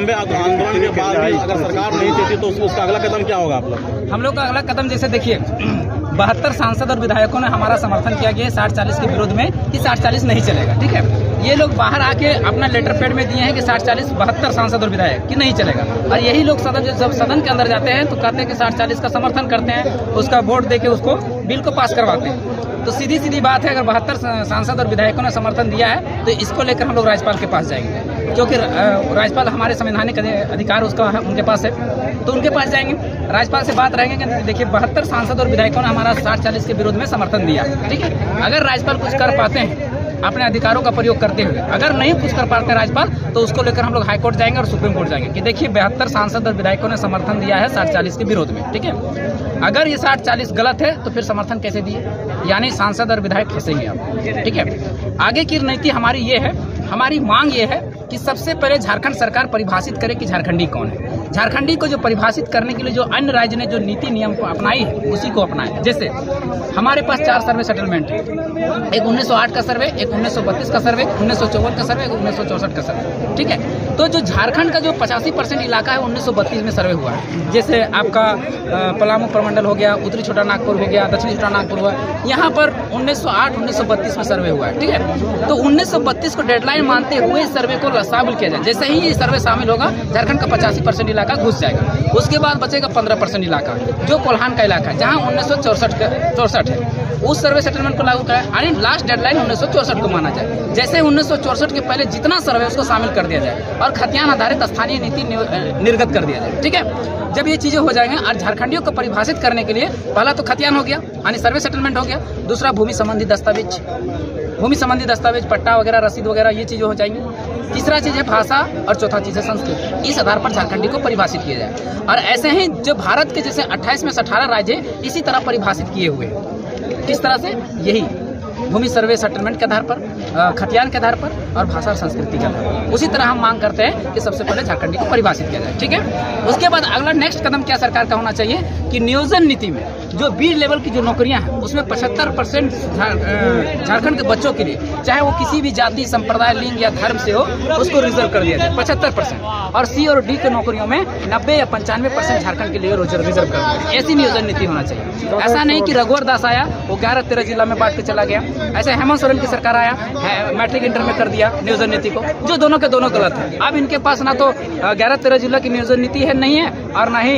लंबे आंदोलन के बाद भी अगर सरकार नहीं देती तो उसका अगला कदम क्या होगा आप लोग? हम लोग का अगला कदम जैसे देखिए 72 सांसद और विधायकों ने हमारा समर्थन किया गया 60-40 के विरोध में कि 60-40 नहीं चलेगा। ठीक है, ये लोग बाहर आके अपना लेटर पैड में दिए हैं कि 60-40 72 सांसद और विधायक कि नहीं चलेगा, और यही लोग जब सदन के अंदर जाते हैं तो कहते हैं कि 60-40 का समर्थन करते हैं, उसका वोट देके उसको बिल को पास करवाते हैं। तो सीधी सीधी बात है, अगर 72 सांसद और विधायकों ने समर्थन दिया है तो इसको लेकर हम लोग राज्यपाल के पास जाएंगे, क्योंकि राज्यपाल हमारे संवैधानिक अधिकार उसका है, उनके पास है, तो उनके पास जाएंगे, राज्यपाल से बात रहेंगे कि देखिए 72 सांसद और विधायकों ने हमारा 60-40 के विरोध में समर्थन दिया। ठीक है, अगर राज्यपाल कुछ कर पाते हैं अपने अधिकारों का प्रयोग करते हुए, अगर नहीं कुछ कर पाते राज्यपाल तो उसको लेकर हम लोग हाईकोर्ट जाएंगे और सुप्रीम कोर्ट जाएंगे कि देखिए 72 सांसद और विधायकों ने समर्थन दिया है 60-40 के विरोध में। ठीक है, अगर ये 60-40 गलत है तो फिर समर्थन कैसे दिए, यानी सांसद और विधायक फंसेंगे आप। ठीक है, आगे की रणनीति हमारी ये है, हमारी मांग ये है कि सबसे पहले झारखंड सरकार परिभाषित करे कि झारखंडी कौन है। झारखंडी को जो परिभाषित करने के लिए जो अन्य राज्य ने जो नीति नियम को अपनाई है उसी को अपनाए। जैसे हमारे पास 4 सर्वे सेटलमेंट है, एक 1908 का सर्वे, एक 1932 का सर्वे, 1954 का सर्वे, 1964 का सर्वे। ठीक है, तो जो झारखंड का जो 85% इलाका है 1932 में सर्वे हुआ है। जैसे आपका पलामू प्रमंडल हो गया, उत्तरी छोटा नागपुर हो गया, दक्षिणी छोटा नागपुर हुआ, यहाँ पर 1908-1932 में सर्वे हुआ है। ठीक है, तो 1932 को डेडलाइन मानते हुए इस सर्वे को शामिल किया जाए। जैसे ही ये सर्वे शामिल होगा झारखंड का 85% इलाका घुस जाएगा, उसके बाद बचेगा 15% इलाका जो कोल्हान का इलाका है, जहाँ 1964 है, उस सर्वे सेटलमेंट को लागू करें, यानी लास्ट डेडलाइन 1964 को माना जाए। जैसे 1964 के पहले जितना सर्वे उसको शामिल कर दिया जाए और खतियान आधारित स्थानीय नीति निर्गत कर दिया जाए। ठीक है, जब ये चीजें हो जाएंगे और झारखंडियों को परिभाषित करने के लिए पहला तो खतियान हो गया यानी सर्वे सेटलमेंट हो गया, दूसरा भूमि संबंधी दस्तावेज, पट्टा वगैरह, रसीद वगैरह, ये चीजें हो जाएंगी। तीसरा चीज है भाषा और चौथा चीज है संस्कृति। इस आधार पर झारखंडी को परिभाषित किया जाए, और ऐसे ही जो भारत के जैसे 28 में से 18 राज्य इसी तरह परिभाषित किए हुए हैं। किस तरह से? यही भूमि सर्वे सेटलमेंट के आधार पर, खतियान के आधार पर और भाषा और संस्कृति के आधार पर। उसी तरह हम मांग करते हैं कि सबसे पहले झारखंडी को परिभाषित किया जाए। ठीक है, उसके बाद अगला नेक्स्ट कदम क्या सरकार का होना चाहिए कि नियोजन नीति में जो बी लेवल की जो नौकरियां हैं उसमें 75% झारखंड के बच्चों के लिए, चाहे वो किसी भी जाति, संप्रदाय, लिंग या धर्म से हो, उसको रिजर्व कर दिया जाए 75%, और सी और डी के नौकरियों में 90 या 95% झारखंड के लिए रिजर्व कर दिया जाए। ऐसी नियोजन नीति होना चाहिए। ऐसा नहीं कि रघुवर दास आया वो 11-13 जिला में बांट के चला गया, ऐसे हेमंत सोरेन की सरकार आया मैट्रिक इंटर में कर दिया नियोजन नीति को, जो दोनों के दोनों गलत है। अब इनके पास ना तो 11-13 जिला की नियोजन नीति है नहीं है, और ना ही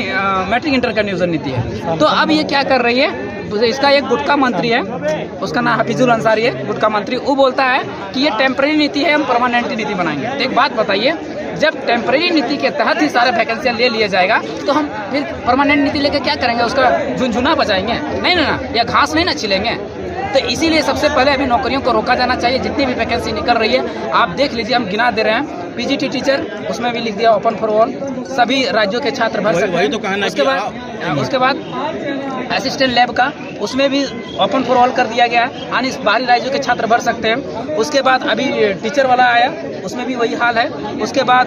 मैट्रिक इंटर का नियोजन नीति है। तो अब ये क्या कर रही है, इसका एक गुटका मंत्री है, उसका नाम हफीजुल अंसारी है, गुटका मंत्री, वो बोलता है कि ये टेम्परेरी नीति है, हम परमानेंट नीति बनाएंगे। तो एक बात बताइए, जब टेम्परेरी नीति के तहत ही सारे वैकेंसियां ले लिया जाएगा तो हम फिर परमानेंट नीति लेकर क्या करेंगे? उसका झुनझुना बजाएंगे? नहीं ना, या घास नहीं ना छिलेंगे। तो इसीलिए सबसे पहले अभी नौकरियों को रोका जाना चाहिए। जितनी भी वैकेंसी निकल रही है आप देख लीजिए, हम गिना दे रहे हैं। पीजीटी टीचर, उसमें भी लिख दिया ओपन फॉर ऑल, सभी राज्यों के छात्र भर सकते हैं। तो कहना उसके बाद असिस्टेंट लैब का, उसमें भी ओपन फॉर ऑल कर दिया गया है, यानी बाहरी राज्यों के छात्र भर सकते हैं। उसके बाद अभी टीचर वाला आया, उसमें भी वही हाल है। उसके बाद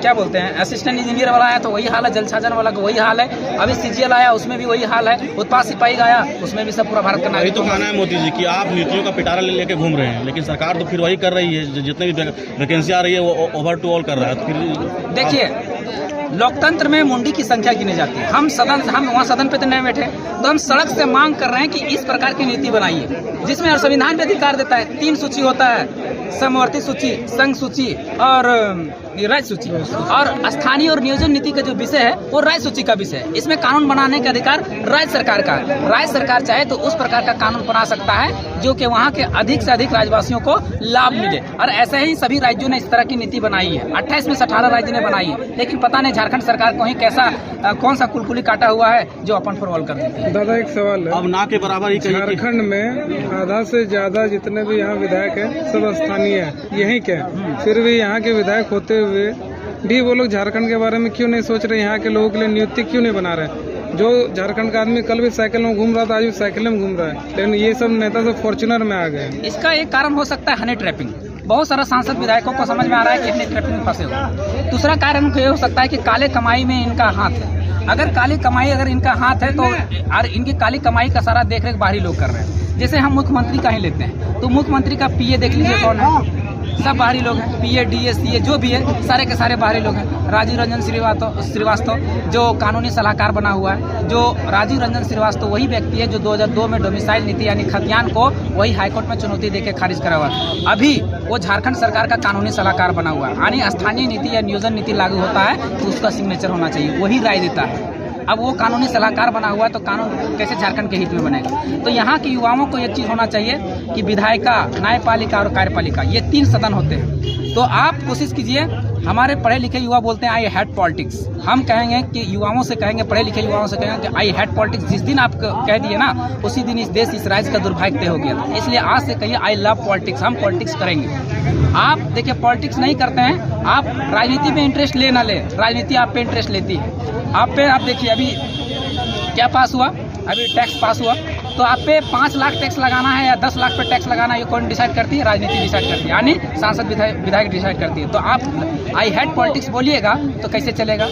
क्या बोलते हैं, असिस्टेंट इंजीनियर वाला आया तो वही हाल है, जल छाजन वाला का वही हाल है। अभी सीजीएल आया, उसमें भी वही हाल है। उत्पाद सिपाही आया, उसमें भी सब पूरा भारत का नागरिक। तो कहना है मोदी जी कि आप नीतियों का पिटारा लेके घूम रहे हैं, लेकिन सरकार तो फिर वही कर रही है, जितनी भी वैकेंसी आ रही है वो ओवर टू ऑल कर रहा है। तो फिर देखिए, लोकतंत्र में मुंडी की संख्या गिनी जाती है। हम वहाँ सदन पे तो नहीं बैठे, तो हम सड़क से मांग कर रहे हैं कि इस प्रकार की नीति बनाइए जिसमें संविधान भी अधिकार देता है। 3 सूची होता है, समवर्ती सूची, संघ सूची और राज्य सूची, और स्थानीय और नियोजन नीति का जो विषय है वो राज्य सूची का विषय है। इसमें कानून बनाने का अधिकार राज्य सरकार का है। राज्य सरकार चाहे तो उस प्रकार का कानून बना सकता है जो कि वहाँ के अधिक से अधिक राज्यवासियों को लाभ मिले, और ऐसे ही सभी राज्यों ने इस तरह की नीति बनाई है। 28 में से 18 राज्य ने बनाई है, लेकिन पता नहीं झारखंड सरकार को ही कैसा कौन सा कुलकुली काटा हुआ है जो अपन फॉर ऑल कर देती है। दादा एक सवाल है, अब ना के बराबर ही झारखंड में आधा से ज्यादा जितने भी यहाँ विधायक है सब स्थानीय है, यही क्या? फिर भी यहाँ के विधायक होते हुए भी वो लोग झारखंड के बारे में क्यों नहीं सोच रहे? यहाँ के लोगों के लिए नियुक्ति क्यों नहीं बना रहे? जो झारखंड का आदमी कल भी साइकिल में घूम रहा था, आज भी साइकिल में घूम रहा है, लेकिन ये सब नेता सब फॉर्च्यूनर में आ गए। इसका एक कारण हो सकता है हनी ट्रैपिंग। बहुत सारा सांसद विधायकों को समझ में आ रहा है कि हनी ट्रैपिंग में फंसे हुए। दूसरा कारण ये हो सकता है कि काले कमाई में इनका हाथ है। अगर काली कमाई अगर इनका हाथ है तो और इनकी काली कमाई का सारा देख रेख बाहरी लोग कर रहे हैं। जैसे हम मुख्यमंत्री का ही लेते हैं तो मुख्यमंत्री का पीए देख लीजिए कौन है, सब बाहरी लोग हैं। PA DA CA जो भी है सारे के सारे बाहरी लोग हैं। राजीव रंजन श्रीवास्तव जो कानूनी सलाहकार बना हुआ है, जो राजीव रंजन श्रीवास्तव वही व्यक्ति है जो 2002 में डोमिसाइल नीति यानी खतियान को वही हाईकोर्ट में चुनौती देके खारिज करा हुआ है। अभी वो झारखंड सरकार का कानूनी सलाहकार बना हुआ है। यानी स्थानीय नीति या नियोजन नीति लागू होता है तो उसका सिग्नेचर होना चाहिए, वही राय देता है। अब वो कानूनी सलाहकार बना हुआ है तो कानून कैसे झारखंड के हित में बनेगा। तो यहाँ के युवाओं को एक चीज़ होना चाहिए कि विधायिका, न्यायपालिका और कार्यपालिका ये 3 सदन होते हैं। तो आप कोशिश कीजिए, हमारे पढ़े लिखे युवा बोलते हैं आई हेट पॉलिटिक्स। हम कहेंगे कि युवाओं से कहेंगे, पढ़े लिखे युवाओं से कहेंगे कि आई हेट पॉलिटिक्स। जिस दिन आप कह दिए ना उसी दिन इस देश इस राज्य का दुर्भाग्य तय हो गया था। इसलिए आज से कहिए आई लव पॉलिटिक्स, हम पॉलिटिक्स करेंगे। आप देखिए पॉलिटिक्स नहीं करते हैं, आप राजनीति में इंटरेस्ट ले ना ले, राजनीति आप पे इंटरेस्ट लेती है। आप देखिए अभी क्या पास हुआ, अभी टैक्स पास हुआ, तो आप पे 5 लाख टैक्स लगाना है या 10 लाख पे टैक्स लगाना है, ये कौन डिसाइड करती है? राजनीति डिसाइड करती है, यानी सांसद विधायक डिसाइड करती है। तो आप आई हेट पॉलिटिक्स बोलिएगा तो कैसे चलेगा?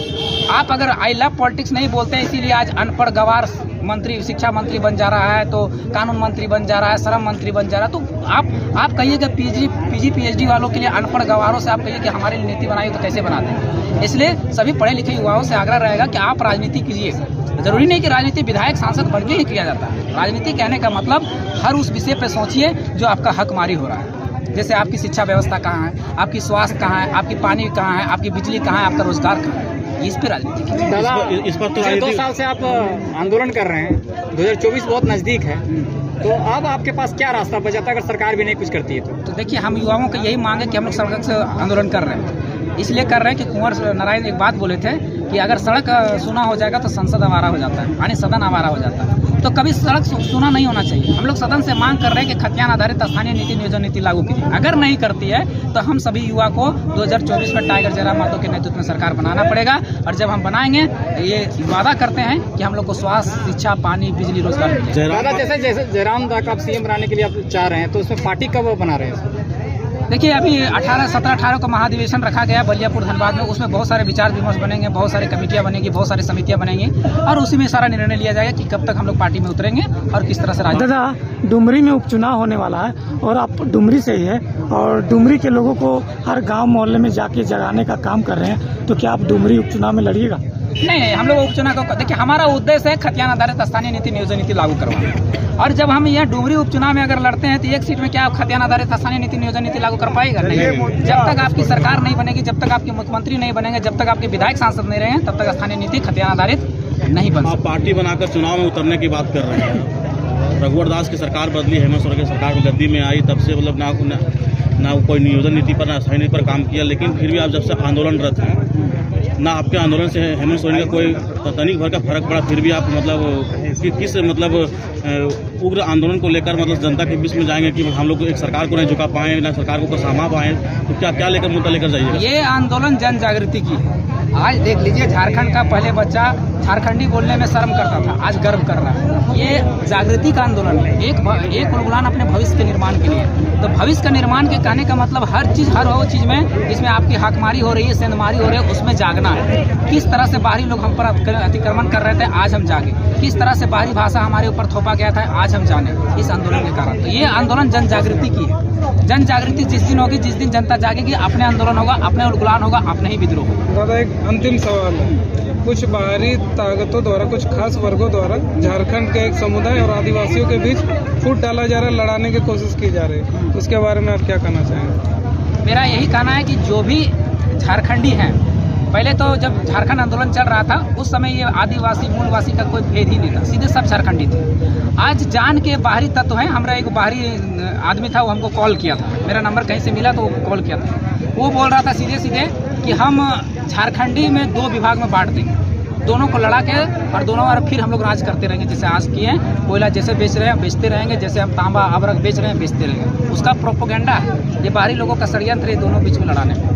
आप अगर आई लव पॉलिटिक्स नहीं बोलते हैं, इसीलिए आज अनपढ़ गवार मंत्री, शिक्षा मंत्री बन जा रहा है, तो कानून मंत्री बन जा रहा है, श्रम मंत्री बन जा रहा है। तो आप कहिएगा PG PhD वालों के लिए, अनपढ़ गवारों से आप कहिए कि हमारे लिए नीति बनाई, तो कैसे बनाते हैं? इसलिए सभी पढ़े लिखे युवाओं से आग्रह रहेगा कि आप राजनीति कीजिए। जरूरी नहीं कि राजनीति विधायक सांसद बन के ही किया जाता है। राजनीति कहने का मतलब हर उस विषय पे सोचिए जो आपका हकमारी हो रहा है। जैसे आपकी शिक्षा व्यवस्था कहाँ है, आपकी स्वास्थ्य कहाँ है, आपकी पानी कहाँ है, आपकी बिजली कहाँ है, आपका रोजगार कहाँ है, इस पे राजनीति कीजिए। दादा, इस पर तो 2 साल से आप आंदोलन कर रहे हैं, 2024 बहुत नजदीक है, तो अब आपके पास क्या रास्ता बचा था अगर सरकार भी नहीं कुछ करती है तो देखिए, हम युवाओं को यही मांग है कि हम लोग सड़क से आंदोलन कर रहे हैं। इसलिए कर रहे हैं कि कुंवर नारायण एक बात बोले थे कि अगर सड़क सूना हो जाएगा तो संसद आवारा हो जाता है, यानी सदन आवारा हो जाता है। तो कभी सड़क सूना नहीं होना चाहिए। हम लोग सदन से मांग कर रहे हैं कि खतियान आधारित स्थानीय नीति नियोजन नीति लागू कीजिए। अगर नहीं करती है तो हम सभी युवा को 2024 में टाइगर जयराम मातो के नेतृत्व में सरकार बनाना पड़ेगा। और जब हम बनाएंगे ये वादा करते हैं कि हम लोग को स्वास्थ्य, शिक्षा, पानी, बिजली, रोजगार मिलेगा। दादा, जैसे जयराम दा का आप CM बनाने के लिए आप चाह रहे हैं, तो उसमें पार्टी कब बना रहे हैं? देखिए, अभी 17-18 को महाधिवेशन रखा गया बलियापुर धनबाद में। उसमें बहुत सारे विचार विमर्श बनेंगे, बहुत सारी कमेटियां बनेंगी, बहुत सारी समितियां बनेंगी और उसी में सारा निर्णय लिया जाएगा कि कब तक हम लोग पार्टी में उतरेंगे और किस तरह से राजनीति। दादा, डुमरी में उपचुनाव होने वाला है और आप डुमरी से ही है और डुमरी के लोगों को हर गाँव मोहल्ले में जाके जगाने का काम कर रहे हैं, तो क्या आप डुमरी उपचुनाव में लड़िएगा? नहीं, हम लोग उपचुनाव को देखिए, हमारा उद्देश्य है खतियान आधारित स्थानीय नीति नियोजन नीति लागू करवाना। और जब हम यह डुमरी उपचुनाव में अगर लड़ते हैं तो एक सीट में क्या आप खतियान आधारित स्थानीय नीति नियोजन नीति लागू कर पाएगा? नहीं। जब तक आपकी सरकार नहीं बनेगी, जब तक आपके मुख्यमंत्री नहीं बनेंगे, जब तक आपके विधायक सांसद नहीं रहेंगे, तब तक स्थानीय नीति खतियान आधारित नहीं बन सकती। आप पार्टी बनाकर चुनाव में उतरने की बात कर रहे हैं। रघुवर दास की सरकार बदली, हेमंत सोरेन की सरकार गद्दी में आई, तब से मतलब ना कोई नियोजन नीति पर, ना स्थानीय नीति पर काम किया। लेकिन फिर भी आप जब से आंदोलनरत हैं, ना आपके आंदोलन से हेमंत सोरेन का कोई तनिक भर का फर्क पड़ा, फिर भी आप मतलब किस मतलब उग्र आंदोलन को लेकर मतलब जनता के बीच में जाएंगे कि हम लोग एक सरकार को नहीं झुका पाए, ना सरकार को सहमा पाए, तो क्या लेकर मुद्दा लेकर जाइएगा? ये आंदोलन जन जागृति की है। आज देख लीजिए, झारखंड का पहले बच्चा झारखंडी बोलने में शर्म करता था, आज गर्व कर रहा है। ये जागृति का आंदोलन है, एक उलगुलान अपने भविष्य के निर्माण के लिए। तो भविष्य का निर्माण के कहने का मतलब हर वो चीज़ में जिसमें आपकी हकमारी हो रही है, सेंधमारी हो रही है, उसमें जागना है। किस तरह से बाहरी लोग हम पर अतिक्रमण कर रहे थे, आज हम जागे। किस तरह से बाहरी भाषा हमारे ऊपर थोपा गया था, आज हम जाने इस आंदोलन के कारण। तो ये आंदोलन जन जागृति की है। जन जागृति जिस दिन होगी, जिस दिन जनता जागेगी, अपने आंदोलन होगा, अपने उलगुलान होगा, अपने ही विद्रोह होगा। दादा, एक अंतिम सवाल है। कुछ बाहरी ताकतों द्वारा, कुछ खास वर्गों द्वारा झारखंड के एक समुदाय और आदिवासियों के बीच फूट डाला जा रहा है, लड़ाने की कोशिश की जा रही है, उसके बारे में आप क्या कहना चाहेंगे? मेरा यही कहना है कि जो भी झारखंडी हैं, पहले तो जब झारखंड आंदोलन चल रहा था उस समय ये आदिवासी मूलवासी का कोई भेद ही नहीं था, सीधे सब झारखंडी थे। आज जान के बाहरी तत्व हैं। हमारा एक बाहरी आदमी था, वो हमको कॉल किया था, मेरा नंबर कहीं से मिला तो वो कॉल किया था। वो बोल रहा था सीधे कि हम झारखंडी में 2 विभाग में बांट देंगे, दोनों को लड़ा के और दोनों बार फिर हम लोग राज करते रहेंगे, जैसे आज किए हैं। कोयला जैसे बेच रहे हैं बेचते रहेंगे, जैसे हम तांबा अबरक बेच रहे हैं बेचते रहेंगे। उसका प्रोपोगेंडा है, ये बाहरी लोगों का षड्यंत्र है दोनों बीच में लड़ाने में।